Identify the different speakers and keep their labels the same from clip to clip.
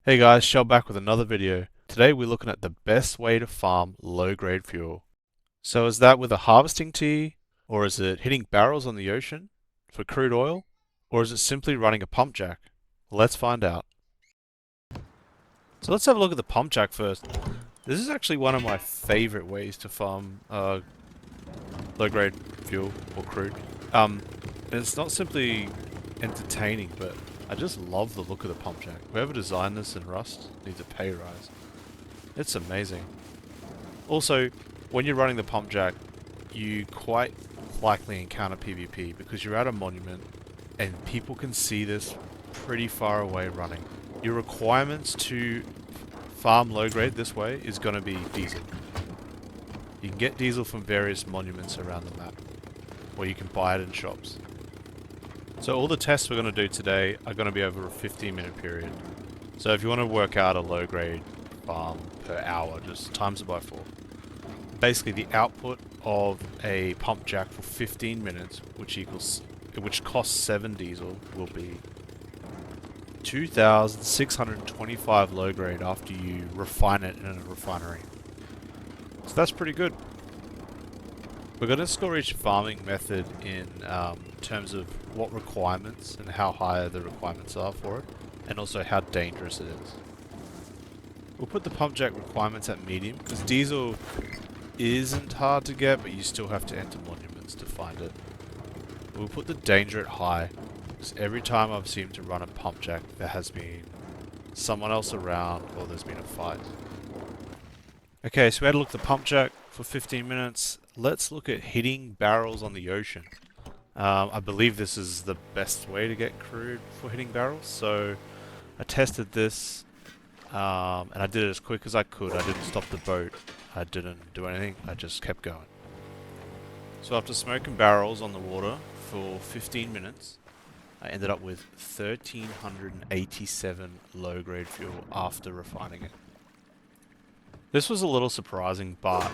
Speaker 1: Hey guys, Shell back with another video. Today we're looking at the best way to farm low-grade fuel. So is that with a harvesting tee, or is it hitting barrels on the ocean for crude oil, or is it simply running a pump jack? Let's find out. So let's have a look at the pump jack first. This is actually one of my favorite ways to farm low-grade fuel or crude. And it's not simply entertaining, but I just love the look of the pump jack. Whoever designed this in Rust needs a pay rise. It's amazing. Also, when you're running the pump jack, you quite likely encounter PvP because you're at a monument and people can see this pretty far away running. Your requirements to farm low grade this way is going to be diesel. You can get diesel from various monuments around the map, or you can buy it in shops. So all the tests we're going to do today are going to be over a 15-minute period. So if you want to work out a low grade farm per hour, just times it by 4. Basically the output of a pump jack for 15 minutes, which costs 7 diesel, will be 2,625 low grade after you refine it in a refinery. So that's pretty good. We're going to score each farming method in terms of what requirements and how high the requirements are for it, and also how dangerous it is. We'll put the pump jack requirements at medium, because diesel isn't hard to get, but you still have to enter monuments to find it. We'll put the danger at high, because every time I've seen to run a pump jack, there has been someone else around, or there's been a fight. Okay, so we had a look at the pump jack for 15 minutes. Let's look at hitting barrels on the ocean. I believe this is the best way to get crude for hitting barrels, so I tested this, and I did it as quick as I could. I didn't stop the boat, I didn't do anything, I just kept going. So after smoking barrels on the water for 15 minutes, I ended up with 1,387 low-grade fuel after refining it. This was a little surprising, but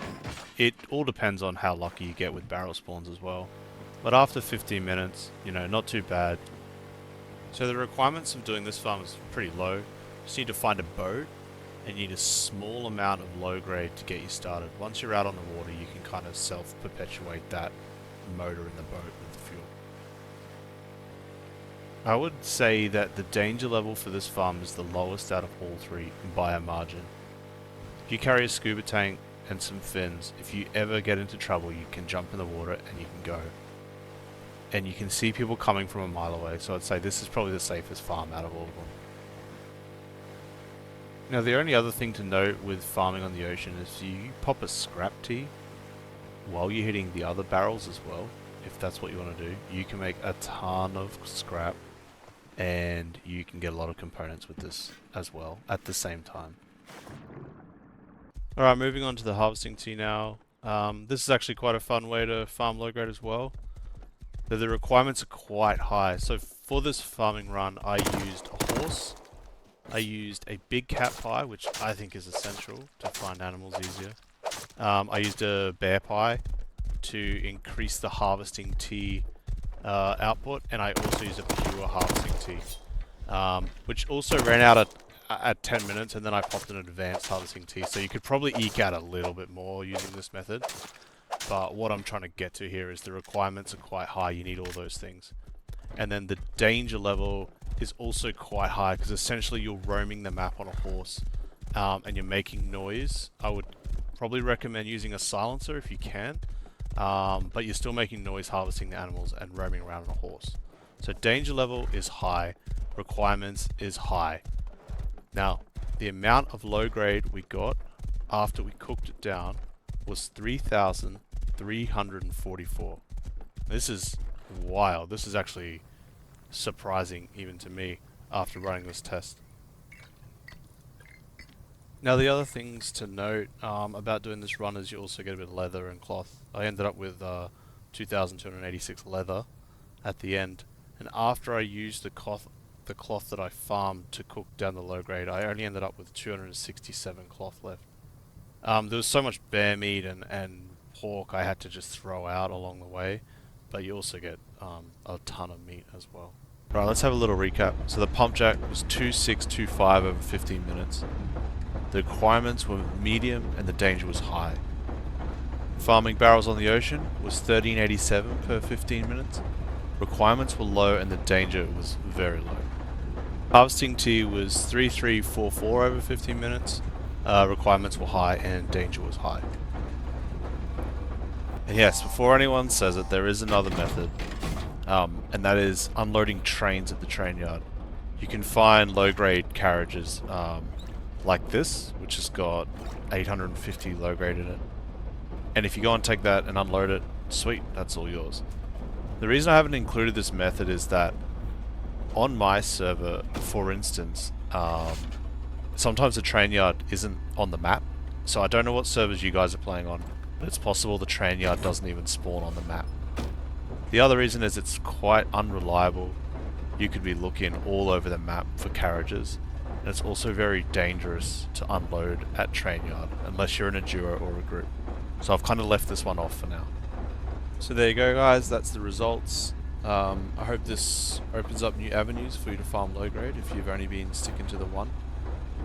Speaker 1: it all depends on how lucky you get with barrel spawns as well. But after 15 minutes, you know, not too bad. So the requirements of doing this farm is pretty low. You just need to find a boat, and you need a small amount of low grade to get you started. Once you're out on the water, you can kind of self-perpetuate that motor in the boat with the fuel. I would say that the danger level for this farm is the lowest out of all three by a margin. If you carry a scuba tank and some fins, if you ever get into trouble, you can jump in the water and you can go. And you can see people coming from a mile away, so I'd say this is probably the safest farm out of all of them. Now the only other thing to note with farming on the ocean is you pop a scrap tee while you're hitting the other barrels as well. If that's what you want to do, you can make a ton of scrap, and you can get a lot of components with this as well at the same time. Alright, moving on to the harvesting tee now. This is actually quite a fun way to farm low grade as well. The requirements are quite high. So for this farming run, I used a horse. I used a big cat pie, which I think is essential to find animals easier. I used a bear pie to increase the harvesting tee output, and I also used a pure harvesting tee, which also ran out at 10 minutes, and then I popped an advanced harvesting tee, so you could probably eke out a little bit more using this method. But what I'm trying to get to here is the requirements are quite high, you need all those things. And then the danger level is also quite high, because essentially you're roaming the map on a horse, and you're making noise. I would probably recommend using a silencer if you can, but you're still making noise harvesting the animals and roaming around on a horse. So danger level is high, requirements is high. Now, the amount of low grade we got after we cooked it down was 3,344. This is wild. This is actually surprising even to me after running this test. Now the other things to note about doing this run is you also get a bit of leather and cloth. I ended up with 2,286 leather at the end, and after I used the cloth that I farmed to cook down the low grade, I only ended up with 267 cloth left. There was so much bear meat and pork I had to just throw out along the way, but you also get a ton of meat as well. Right, let's have a little recap. So the PumpJack was 2625 over 15 minutes. The requirements were medium and the danger was high. Farming barrels on the ocean was 1387 per 15 minutes. Requirements were low and the danger was very low. Harvesting tea was 3344 over 15 minutes. Requirements were high and danger was high. And yes, before anyone says it, there is another method, and that is unloading trains at the train yard. You can find low-grade carriages like this, which has got 850 low-grade in it. And if you go and take that and unload it, sweet, that's all yours. The reason I haven't included this method is that on my server, for instance, sometimes the train yard isn't on the map. So I don't know what servers you guys are playing on, but it's possible the train yard doesn't even spawn on the map. The other reason is it's quite unreliable. You could be looking all over the map for carriages, and it's also very dangerous to unload at train yard unless you're in a duo or a group. So I've kind of left this one off for now. So there you go guys, that's the results. I hope this opens up new avenues for you to farm low grade if you've only been sticking to the one.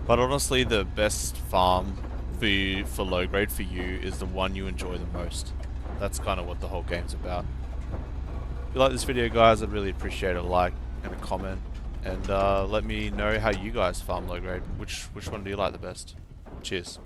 Speaker 1: But honestly, the best farm for low grade for you is the one you enjoy the most. That's kind of what the whole game's about. If you like this video guys, I'd really appreciate a like and a comment, and let me know how you guys farm low grade. Which one do you like the best? Cheers.